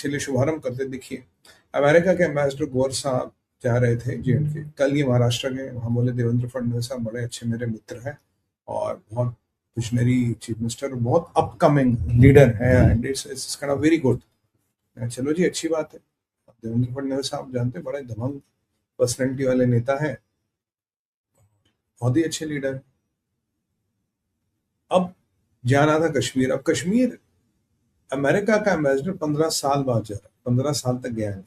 चलिए शुभारंभ करते हैं। देखिए, अमेरिका के एम्बेसडर गौर साहब जा रहे थे जे-एंड-के। कल ये महाराष्ट्र गए, वहाँ बोले देवेंद्र फडणवीस साहब बड़े अच्छे मेरे मित्र हैं और बहुत विजनरी चीफ मिनिस्टर, बहुत अपकमिंग लीडर है and it's kind of very good. चलो जी, अच्छी बात है। देवेंद्र फडणवीस साहब जानते हैं, बड़े दबंग पर्सनैलिटी वाले नेता हैं, बहुत ही अच्छे लीडर हैं। अब जाना था कश्मीर। अब कश्मीर अमेरिका का एम्बेसडर 15 साल बाद जा रहा है, 15 साल तक गया नहीं।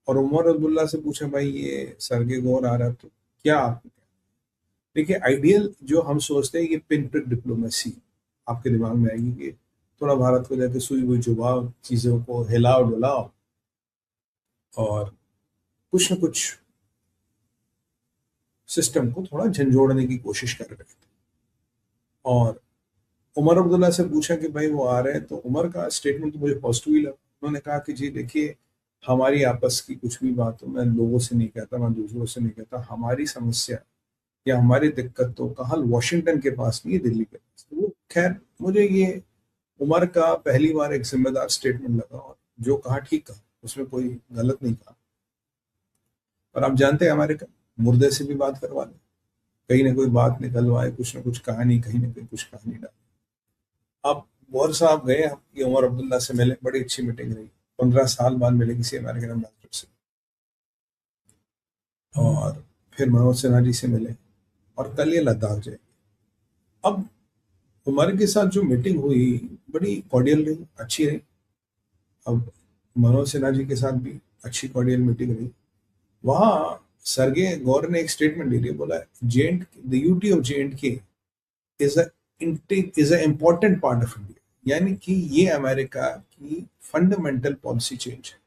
और उमर अब्दुल्ला से पूछा, भाई ये सरगे गौर आ रहा है तो क्या आप? देखिए, आइडियल जो हम सोचते हैं ये पिन प्रिक डिप्लोमेसी आपके दिमाग में आएगी कि थोड़ा भारत को जाके सुई हुई जुबान, चीजों को हिलाओ डुलाओ और कुछ न कुछ सिस्टम को थोड़ा झंझोड़ने की कोशिश कर रहे थे। और उमर अब्दुल्ला से पूछा कि भाई वो आ रहे हैं, तो उमर का स्टेटमेंट तो मुझे पॉजिटिव ही लगा। उन्होंने कहा कि जी देखिए, हमारी आपस की कुछ भी बात हो, मैं लोगों से नहीं कहता, मैं दूसरों से नहीं कहता, हमारी समस्या या हमारी दिक्कतों का हल वॉशिंगटन के पास नहीं है, दिल्ली के पास। तो वो खैर, मुझे ये उमर का पहली बार एक जिम्मेदार स्टेटमेंट लगा और जो कहा ठीक कहा, उसमें कोई गलत नहीं कहा। और आप जानते हैं अमेरिका मुर्दे से भी बात करवा ले, कहीं ना कोई बात निकलवाए, कुछ ना कुछ कहानी, कहीं ना कहीं कुछ कहानी डाले। अब गौर साहब गए, ये उमर अब्दुल्ला से मिले, बड़ी अच्छी मीटिंग रही। 15 साल बाद मिले किसी अमेरिकन एम्बेसडर से। और फिर मनोज सिन्हा जी से मिले और कल ये लद्दाख जाए। अब उमर के साथ जो मीटिंग हुई बड़ी कॉर्डियल रही, अच्छी रही। अब मनोज सिन्हा जी के साथ भी अच्छी कॉर्डियल मीटिंग रही। वहां सरगे गौर ने एक स्टेटमेंट दे दिया, बोला J and the UT of J and K is is a important part of India. यानी कि ये अमेरिका की फंडामेंटल पॉलिसी चेंज है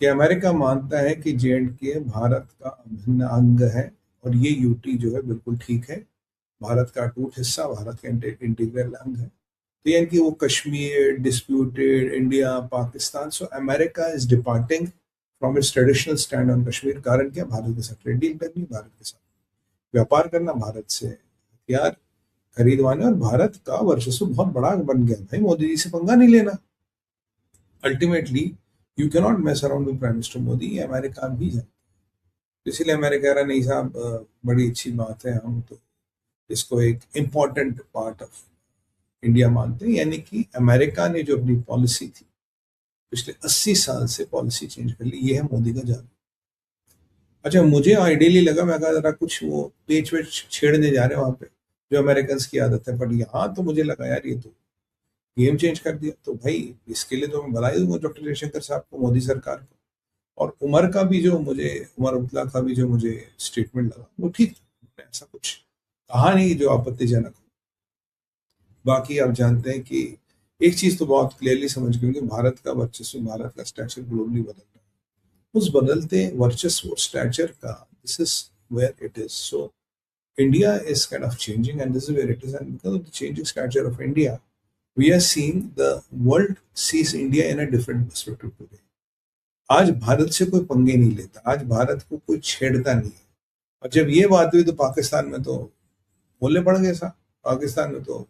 कि अमेरिका मानता है कि जे-एंड-के भारत का अभिन्न अंग है और ये यूटी जो है बिल्कुल ठीक है, भारत का अटूट हिस्सा, भारत का इंटीग्रल अंग है। तो यानी कि वो Kashmir disputed India Pakistan, so America is departing from its traditional stand on Kashmir. कारण क्या? भारत के साथ ट्रेड डील करनी, भारत के साथ व्यापार करना, भारत से हथियार खरीदवाने, और भारत का वर्चस्व बहुत बड़ा बन गया। भाई मोदी जी से पंगा नहीं लेना। Ultimately you can not mess around with prime minister Modi, ये अमेरिका भी है। इसीलिए अमेरिका कह रहा नहीं साहब, बड़ी अच्छी बात है, हम तो इसको एक इम्पॉर्टेंट पार्ट ऑफ इंडिया मानते हैं। यानी कि अमेरिका ने जो अपनी पॉलिसी थी पिछले 80 साल से पॉलिसी चेंज कर ली, ये है मोदी का जादू। अच्छा, मुझे आइडियली लगा, मैं कहा जरा कुछ वो पेच वेच छेड़ने जा रहे हैं वहां पे, जो अमेरिकन की आदत है। बट यहाँ तो मुझे लगा यार, ये तो गेम चेंज कर दिया। तो भाई इसके लिए तो मैं बधाई दूंगा डॉक्टर जयशंकर साहब को, मोदी सरकार को। और उमर का भी जो मुझे, उमर अब्दुल्ला का भी जो मुझे स्टेटमेंट लगा, वो ठीक था। ऐसा कुछ कहा नहीं जो आपत्तिजनक हो। बाकी आप जानते हैं कि एक चीज तो बहुत क्लियरली समझ गए कि भारत का वर्चस्व, भारत का स्टैचर ग्लोबली बदल रहा है। उस बदलते वर्चस्व स्टैचर का, this is where it is. So India is kind of changing, and this is where it is. And because of the changing stature of India, we are seeing the world sees India in a different perspective today. आज भारत से कोई पंगे नहीं लेता, आज भारत को कोई छेड़ता नहीं है। और जब ये बात हुई तो पाकिस्तान में तो बोले पड़ गए साहब। पाकिस्तान में तो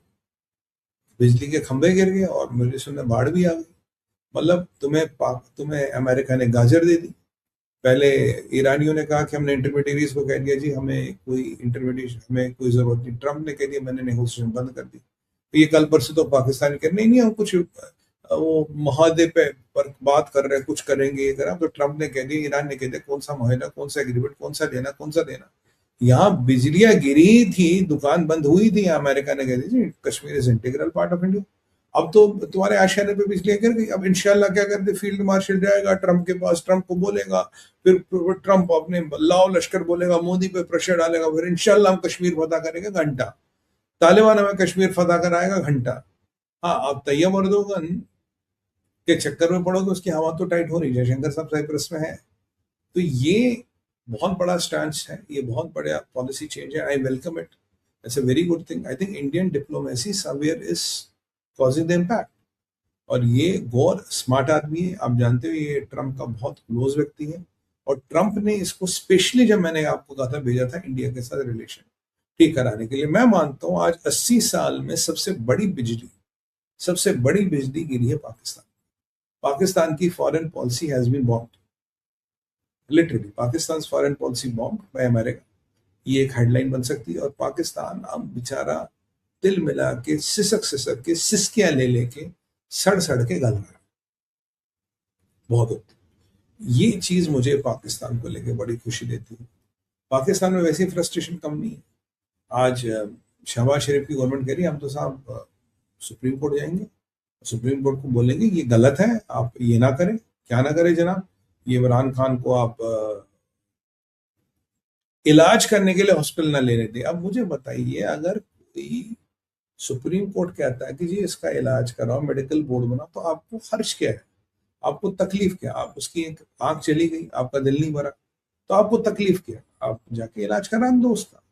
बिजली के खंभे गिर गए और मुझे सुनने बाढ़ भी आ गई। मतलब तुम्हें अमेरिका ने गाजर दे दी। पहले ईरानियों ने कहा कि हमने इंटरमीडियरीज को कह दिया जी हमें कोई इंटरमीडिएट, हमें कोई जरूरत नहीं। ट्रम्प ने कह दिया मैंने नेगोशिएशन बंद कर दी। तो ये कल परसों तो पाकिस्तान कह नहीं हम कुछ वो माहदे पे पर बात कर रहे हैं, कुछ करेंगे ये करें। तो ट्रम्प ने कह दिया, ईरान ने कह दिया कौन सा माहिदा, कौन सा एग्रीमेंट, कौन सा देना, कौन सा देना। यहाँ बिजलियां गिरी थी, दुकान बंद हुई थी, अमेरिका ने कह दिया Kashmir is integral part of India. अब तो तुम्हारे आशियाने पे बिजलियां गिर गई। अब इंशाल्लाह क्या करते, फील्ड मार्शल जाएगा ट्रम्प के पास, ट्रम्प को बोलेगा, फिर ट्रम्प अपने लाओ लश्कर बोलेगा, मोदी पे प्रेशर डालेगा, फिर इंशाल्लाह हम कश्मीर फतह करेंगे घंटा। तालिबान हमें कश्मीर फतह कराएगा घंटा। हाँ, अब तैयब अर्दोगन के चक्कर में पड़ोगे, उसकी हवा तो टाइट हो रही है। जयशंकर साहब साइप्रस में है। तो ये बहुत बड़ा स्टांस है, ये बहुत बड़ा पॉलिसी चेंज है। I welcome it, it's a very good thing. I think Indian diplomacy somewhere is causing the impact. और ये गौर स्मार्ट आदमी है, आप जानते हो ये ट्रम्प का बहुत क्लोज व्यक्ति है। और ट्रम्प ने इसको स्पेशली, जब मैंने आपको कहा था, भेजा था इंडिया के साथ रिलेशन ठीक कराने के लिए। मैं मानता हूं आज 80 साल में सबसे बड़ी बिजली गिरी है पाकिस्तान। पाकिस्तान की foreign policy has been bombed, literally Pakistan foreign policy bomb by America, ये एक हेडलाइन बन सकती है। और पाकिस्तान अब बेचारा दिल मिला के सिसक सिसक के सिसकियां ले लेके सड़ सड़ के गल रहा है, बहुत होती। ये चीज मुझे पाकिस्तान को लेके बड़ी खुशी देती है। पाकिस्तान में वैसे फ्रस्ट्रेशन कम नहीं है। आज शहबाज शरीफ की गवर्नमेंट कह रही है हम तो साहब सुप्रीम कोर्ट जाएंगे, सुप्रीम कोर्ट को बोलेंगे ये गलत है, आप ये ना करें। क्या ना करें जनाब? ये इमरान खान को आप इलाज करने के लिए हॉस्पिटल ना लेने दें। अब मुझे बताइए, अगर कोई सुप्रीम कोर्ट कहता है कि जी इसका इलाज कराओ, मेडिकल बोर्ड बनाओ, तो आपको हर्ष क्या है? आपको तकलीफ क्या? आप उसकी एक आंख चली गई, आपका दिल नहीं भरा, तो आपको तकलीफ क्या? आप जाके इलाज करा दो उसका।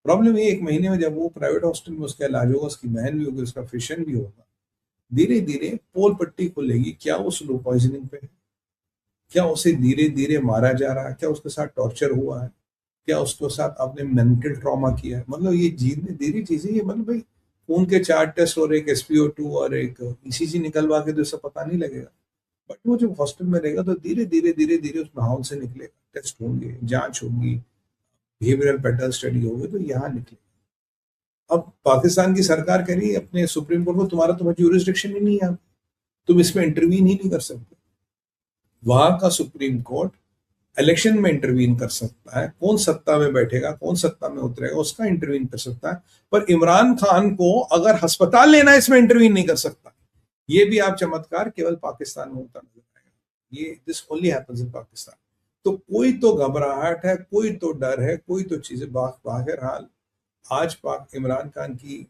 प्रॉब्लम ये, एक महीने में जब वो प्राइवेट हॉस्पिटल में उसका इलाज होगा, उसकी बहन भी होगी, उसका फिशन भी होगा, धीरे धीरे पोल पट्टी खुलेगी। क्या वो स्लो पॉइजनिंग पे है? क्या उसे धीरे धीरे मारा जा रहा है? क्या उसके साथ टॉर्चर हुआ है? क्या उसके साथ आपने मेंटल ट्रॉमा किया है? मतलब ये धीरे धीरे चीजें, ये मतलब भाई खून के 4 टेस्ट और एक SpO2 और एक ECG निकलवा के तो इससे पता नहीं लगेगा। बट वो जब हॉस्पिटल में रहेगा तो धीरे धीरे धीरे धीरे उस माहौल से निकलेगा, टेस्ट होंगे, जांच होगी, बिहेवियरल पैटर्न स्टडी होगी, तो यहाँ निकलेगा। अब पाकिस्तान की सरकार कह रही है अपने सुप्रीम कोर्ट को, तुम्हारा तो ज्यूरिसडिक्शन ही नहीं है, तुम इसमें इंटरवीन ही नहीं कर सकते। वहां का सुप्रीम कोर्ट इलेक्शन में इंटरवीन कर सकता है, कौन सत्ता में बैठेगा, कौन सत्ता में उतरेगा, उसका इंटरवीन कर सकता है, पर इमरान खान को अगर अस्पताल लेना है इसमें इंटरवीन नहीं कर सकता। ये भी आप चमत्कार केवल पाकिस्तान में होता नजर आएगा। ये this only happens in Pakistan. तो कोई तो घबराहट है, कोई तो डर है, कोई तो चीजें। बहरहाल आज पाक इमरान खान की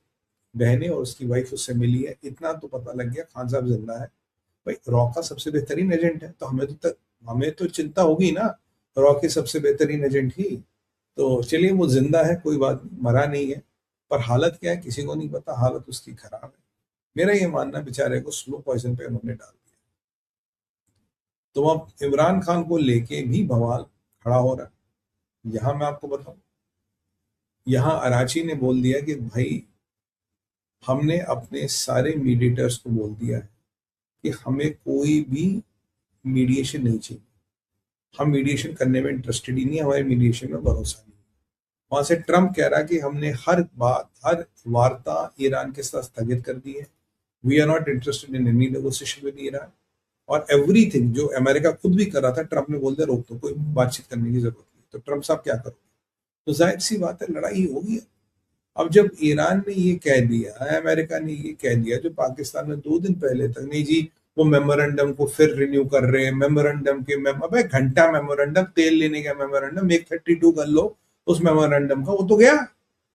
बहनें और उसकी वाइफ उससे मिली है, इतना तो पता लग गया खान साहब जिंदा है। भाई रॉ का सबसे बेहतरीन एजेंट है, तो हमें तो चिंता होगी ना, रॉ के सबसे बेहतरीन एजेंट ही। तो चलिए वो जिंदा है, कोई बात नहीं, मरा नहीं है, पर हालत क्या है किसी को नहीं पता, हालत उसकी खराब है। मेरा ये मानना, बेचारे को स्लो पॉइजन पे उन्होंने डाल दिया। तो अब इमरान खान को लेके भी बवाल खड़ा हो रहा है। यहां मैं आपको बताऊं, यहां अराची ने बोल दिया कि भाई हमने अपने सारे मीडिएटर्स को बोल दिया है कि हमें कोई भी मीडिएशन नहीं चाहिए, हम मीडिएशन करने में इंटरेस्टेड ही नहीं, हमारे मीडिएशन में भरोसा नहीं। वहां से ट्रम्प कह रहा कि हमने हर बात, हर वार्ता ईरान के साथ स्थगित कर दी है, we are not interested in any negotiation with Iran. और एवरीथिंग जो अमेरिका खुद भी कर रहा था, ट्रम्प ने बोल दिया रोक दो, कोई बातचीत करने की जरूरत नहीं। तो ट्रम्प साहब क्या करोगे? तो जाहिर सी बात है लड़ाई होगी। अब जब ईरान ने ये कह दिया, अमेरिका ने ये कह दिया, जो पाकिस्तान में 2 दिन पहले तक नहीं जी वो मेमोरेंडम को फिर रिन्यू कर रहे हैं, मेमोरेंडम के अबे घंटा मेमोरेंडम, तेल लेने का मेमोरेंडम 132 कर लो उस मेमोरेंडम का, वो तो गया,